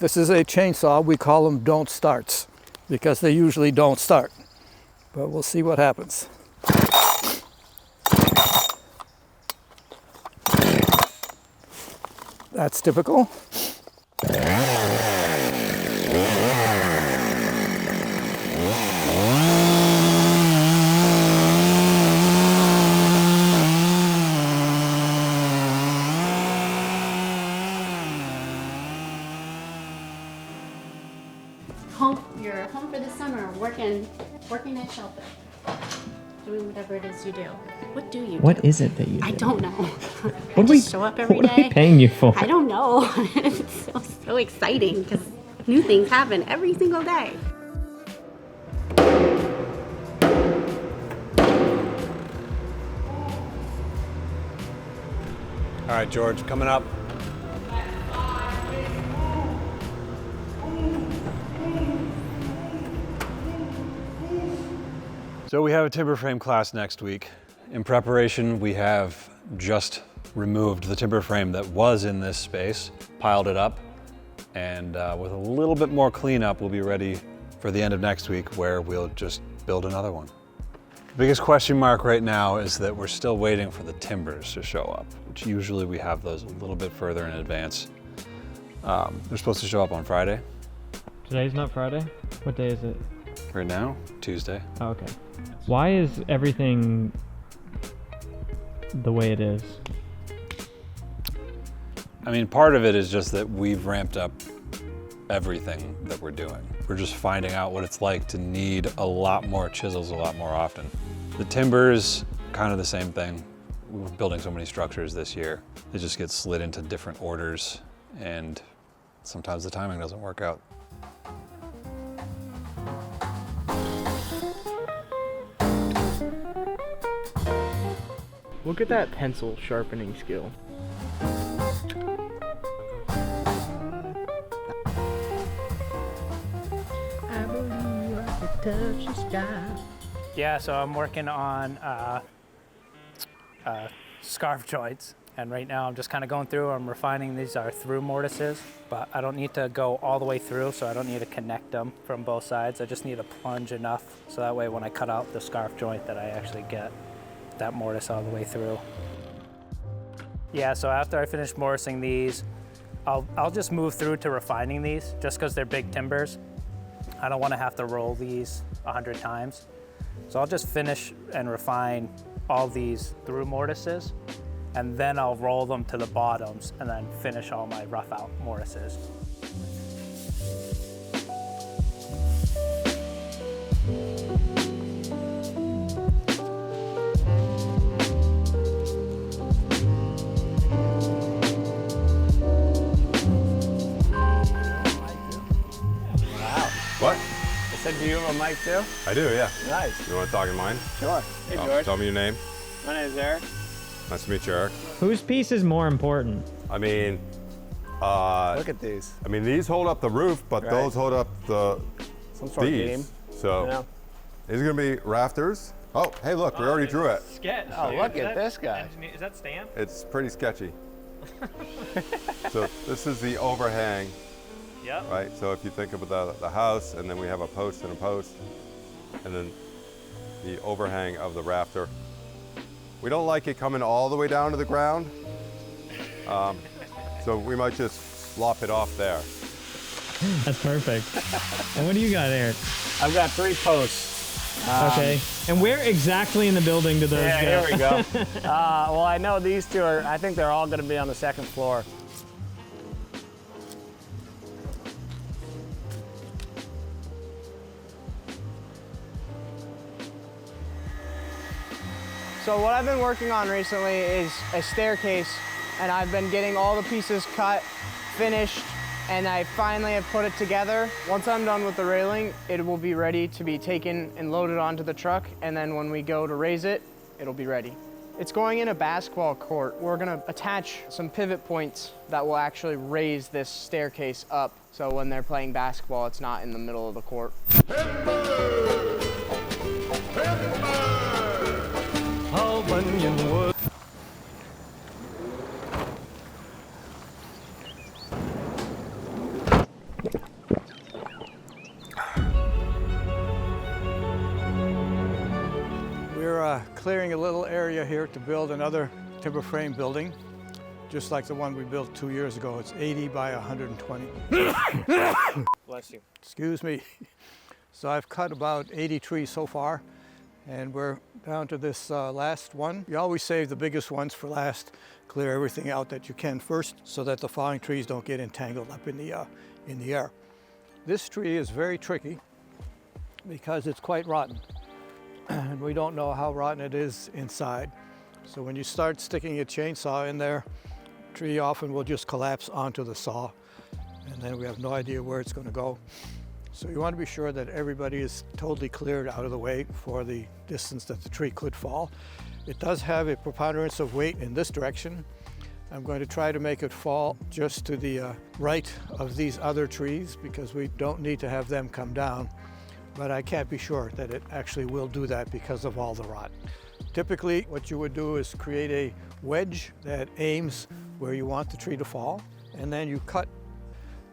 This is a chainsaw. We call them don't starts because they usually don't start. But we'll see what happens. That's typical. You're home for the summer, working at shelter, doing whatever it is you do. What do you do? What is it that you do? I don't know. I just show up every day. What are we paying you for? I don't know. It's so exciting because new things happen every single day. All right, George, coming up. So we have a timber frame class next week. In preparation, we have just removed the timber frame that was in this space, piled it up, and with a little bit more cleanup, we'll be ready for the end of next week where we'll just build another one. The biggest question mark right now is that we're still waiting for the timbers to show up, which usually we have those a little bit further in advance. They're supposed to show up on Friday. Today's not Friday? What day is it? Right now, Tuesday. Oh, okay. Why is everything the way it is? I mean, part of it is just that we've ramped up everything that we're doing. We're just finding out what it's like to need a lot more chisels a lot more often. The timbers, kind of the same thing. We're building so many structures this year. They just get slid into different orders, and sometimes the timing doesn't work out. Look at that pencil sharpening skill. I believe I could touch the sky. Yeah, so I'm working on scarf joints, and right now I'm just kind of going through. I'm refining. These are through mortises, but I don't need to go all the way through, so I don't need to connect them from both sides. I just need to plunge enough, so that way when I cut out the scarf joint that I actually get that mortise all the way through. Yeah, so after I finish mortising these, I'll just move through to refining these, just because they're big timbers. I don't want to have to roll these 100 times. So I'll just finish and refine all these through mortises, and then I'll roll them to the bottoms and then finish all my rough out mortises. What? I said, do you have a mic too? I do, yeah. Nice. You want to talk in mine? Sure. Hey, George. Tell me your name. My name is Eric. Nice to meet you, Eric. Whose piece is more important? I mean, Look at these. I mean, these hold up the roof, but Right. those hold up the Some sort of beam. So, Yeah. these are gonna be rafters. Oh, hey, look, we already drew it. Sketch. Oh, look at this guy. Is that Stan? It's pretty sketchy. So this is the overhang, Yep. right? So if you think about the house, and then we have a post and a post, and then the overhang of the rafter. We don't like it coming all the way down to the ground, so we might just lop it off there. That's perfect. And what do you got, Eric? I've got 3 posts. Okay. And where exactly in the building do those go? Yeah, here we go. Well, I know these 2 are, I think they're all going to be on the 2nd floor. So what I've been working on recently is a staircase, and I've been getting all the pieces cut, finished, and I finally have put it together. Once I'm done with the railing, it will be ready to be taken and loaded onto the truck, and then when we go to raise it, it'll be ready. It's going in a basketball court. We're gonna attach some pivot points that will actually raise this staircase up, so when they're playing basketball, it's not in the middle of the court. clearing a little area here to build another timber frame building, just like the one we built 2 years ago. It's 80 by 120. Bless you. Excuse me. So I've cut about 80 trees so far, and we're down to this last one. You always save the biggest ones for last. Clear everything out that you can first so that the falling trees don't get entangled up in the air. This tree is very tricky because it's quite rotten, and we don't know how rotten it is inside. So when you start sticking a chainsaw in there, the tree often will just collapse onto the saw, and then we have no idea where it's going to go. So you want to be sure that everybody is totally cleared out of the way for the distance that the tree could fall. It does have a preponderance of weight in this direction. I'm going to try to make it fall just to the right of these other trees because we don't need to have them come down, but I can't be sure that it actually will do that because of all the rot. Typically, what you would do is create a wedge that aims where you want the tree to fall, and then you cut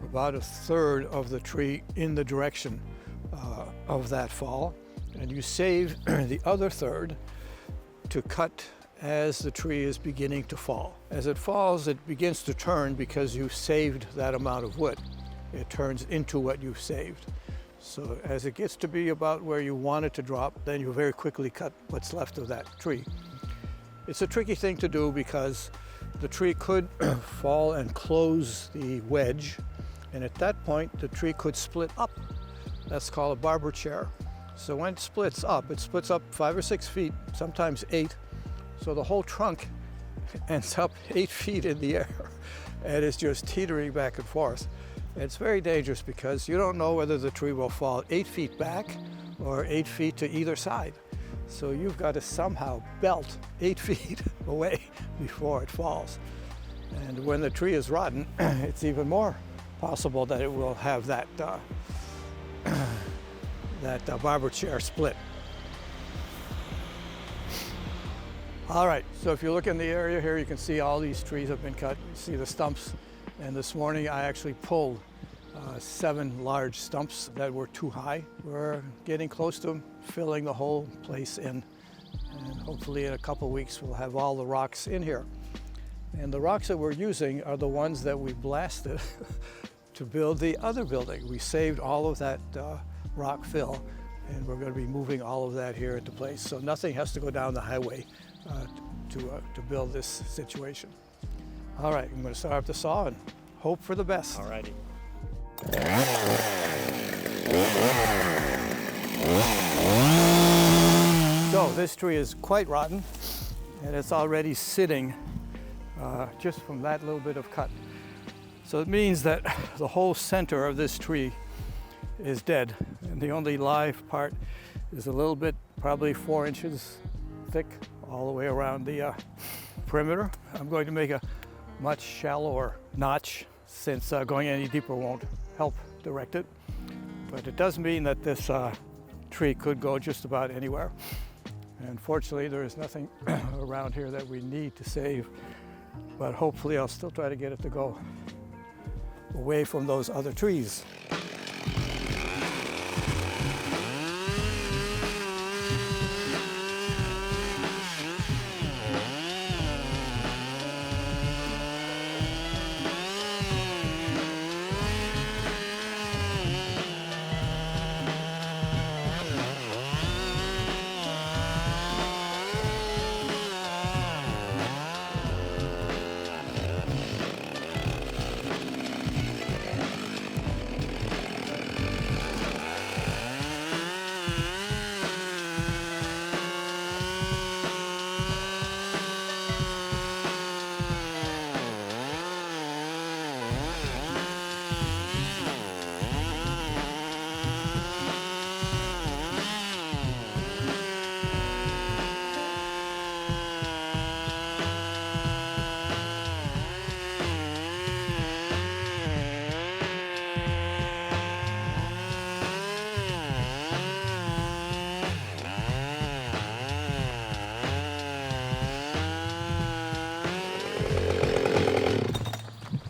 about a third of the tree in the direction of that fall, and you save the other third to cut as the tree is beginning to fall. As it falls, it begins to turn because you've saved that amount of wood. It turns into what you've saved. So as it gets to be about where you want it to drop, then you very quickly cut what's left of that tree. It's a tricky thing to do because the tree could fall and close the wedge, and at that point the tree could split up. That's called a barber chair. So when it splits up 5 or 6 feet, sometimes 8. So the whole trunk ends up 8 feet in the air and it's just teetering back and forth. And it's very dangerous because you don't know whether the tree will fall 8 feet back or 8 feet to either side. So you've got to somehow belt 8 feet away before it falls. And when the tree is rotten, it's even more possible that it will have that barber chair split. All right, so if you look in the area here, you can see all these trees have been cut. You see the stumps. And this morning I actually pulled 7 large stumps that were too high. We're getting close to filling the whole place in. And hopefully in a couple weeks we'll have all the rocks in here. And the rocks that we're using are the ones that we blasted to build the other building. We saved all of that rock fill, and we're going to be moving all of that here into place. So nothing has to go down the highway to build this situation. All right, I'm going to start up the saw and hope for the best. All righty. So this tree is quite rotten, and it's already sitting just from that little bit of cut. So it means that the whole center of this tree is dead, and the only live part is a little bit, probably 4 inches thick, all the way around the perimeter. I'm going to make a much shallower notch since going any deeper won't help direct it. But it does mean that this tree could go just about anywhere. And fortunately, there is nothing around here that we need to save, but hopefully I'll still try to get it to go away from those other trees.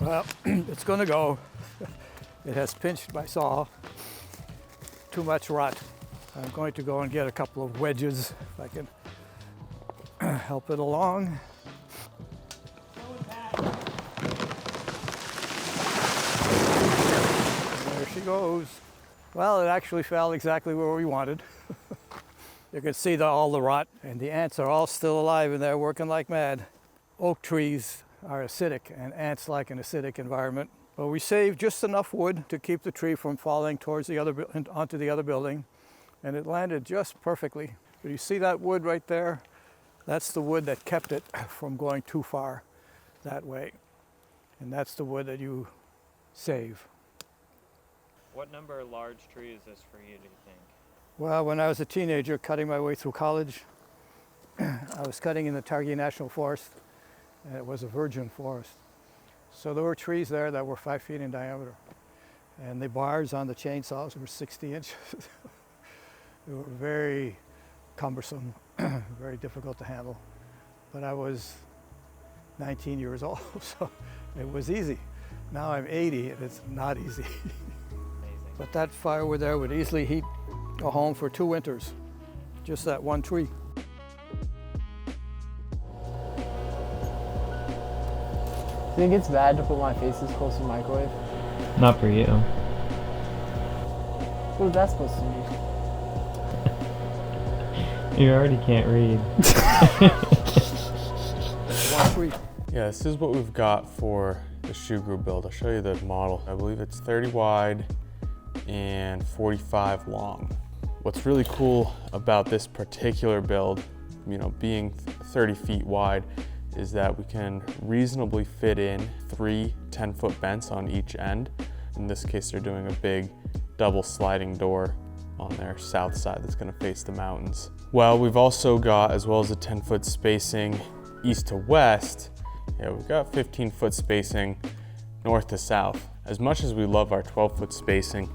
Well, it's going to go. It has pinched my saw. Too much rot. I'm going to go and get a couple of wedges, if I can help it along. There she goes. Well, it actually fell exactly where we wanted. You can see all the rot, and the ants are all still alive and they're working like mad. Oak trees are acidic, and ants like an acidic environment. But we saved just enough wood to keep the tree from falling towards onto the other building, and it landed just perfectly. But you see that wood right there? That's the wood that kept it from going too far that way. And that's the wood that you save. What number of large tree is this for you, do you think? Well, when I was a teenager cutting my way through college, I was cutting in the Targhee National Forest, and it was a virgin forest. So there were trees there that were 5 feet in diameter. And the bars on the chainsaws were 60 inches. They were very cumbersome, very difficult to handle. But I was 19 years old, so it was easy. Now I'm 80 and it's not easy. Amazing. But that firewood there would easily heat a home for 2 winters, just that one tree. Do you think it's bad to put my face this close to the microwave? Not for you. What is that supposed to mean? You already can't read. One tree. Yeah, this is what we've got for the shoe group build. I'll show you the model. I believe it's 30 wide and 45 long. What's really cool about this particular build, being 30 feet wide, is that we can reasonably fit in 3 10-foot bents on each end. In this case, they're doing a big double sliding door on their south side that's gonna face the mountains. Well, we've also got, as well as a 10-foot spacing east to west, we've got 15-foot spacing north to south. As much as we love our 12-foot spacing,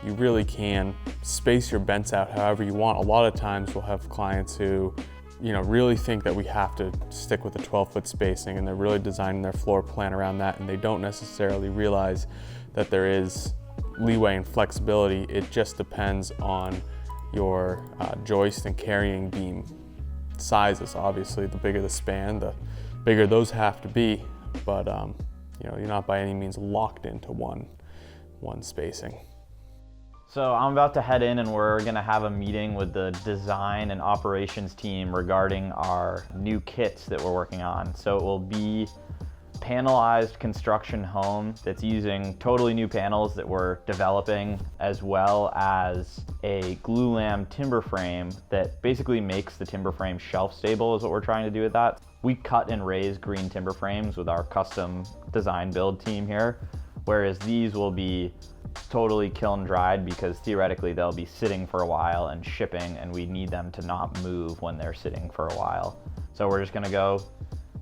you really can space your bents out however you want. A lot of times we'll have clients who really think that we have to stick with the 12-foot spacing, and they're really designing their floor plan around that, and they don't necessarily realize that there is leeway and flexibility. It just depends on your joist and carrying beam sizes. Obviously, the bigger the span, the bigger those have to be, but you're not by any means locked into one spacing. So I'm about to head in and we're gonna have a meeting with the design and operations team regarding our new kits that we're working on. So it will be panelized construction home that's using totally new panels that we're developing, as well as a glulam timber frame that basically makes the timber frame shelf stable is what we're trying to do with that. We cut and raise green timber frames with our custom design build team here, whereas these will be totally kiln dried because theoretically they'll be sitting for a while and shipping, and we need them to not move when they're sitting for a while. So we're just gonna go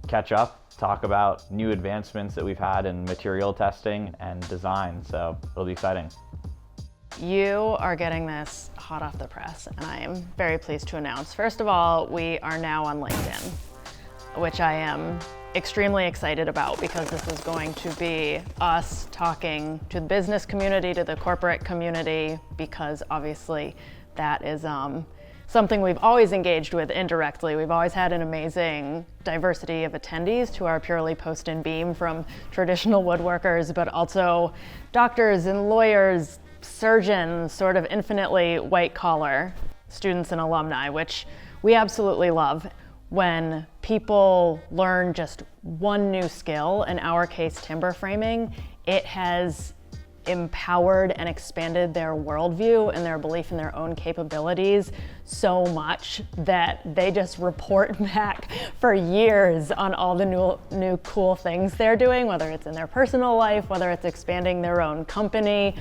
catch up, talk about new advancements that we've had in material testing and design, so it'll be exciting. You are getting this hot off the press, and I am very pleased to announce. First of all, we are now on LinkedIn, which I am extremely excited about because this is going to be us talking to the business community, to the corporate community, because obviously that is something we've always engaged with indirectly. We've always had an amazing diversity of attendees to our purely post and beam, from traditional woodworkers, but also doctors and lawyers, surgeons, sort of infinitely white collar students and alumni, which we absolutely love. When people learn just one new skill, in our case timber framing, it has empowered and expanded their worldview and their belief in their own capabilities so much that they just report back for years on all the new cool things they're doing, whether it's in their personal life, whether it's expanding their own company,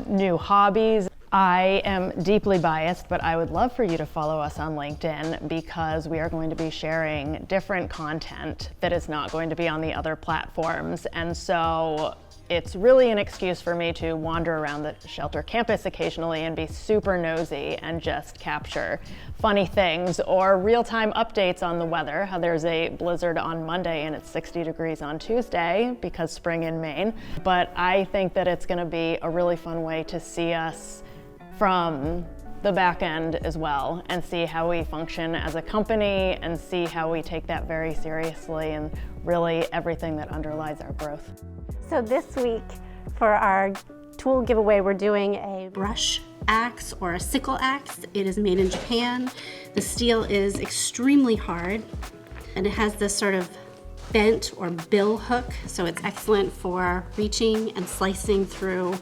new hobbies. I am deeply biased, but I would love for you to follow us on LinkedIn because we are going to be sharing different content that is not going to be on the other platforms. And so it's really an excuse for me to wander around the shelter campus occasionally and be super nosy and just capture funny things or real-time updates on the weather. How there's a blizzard on Monday and it's 60 degrees on Tuesday because spring in Maine. But I think that it's gonna be a really fun way to see us from the back end as well and see how we function as a company and see how we take that very seriously and really everything that underlies our growth. So this week for our tool giveaway, we're doing a brush axe or a sickle axe. It is made in Japan. The steel is extremely hard and it has this sort of bent or bill hook, so it's excellent for reaching and slicing through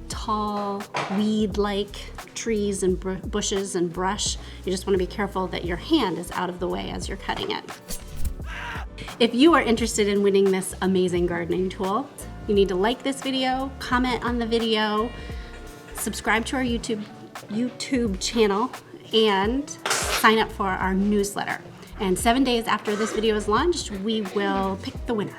tall, weed-like trees and bushes and brush. You just want to be careful that your hand is out of the way as you're cutting it. If you are interested in winning this amazing gardening tool, you need to like this video, comment on the video, subscribe to our YouTube channel, and sign up for our newsletter. And 7 days after this video is launched, we will pick the winner.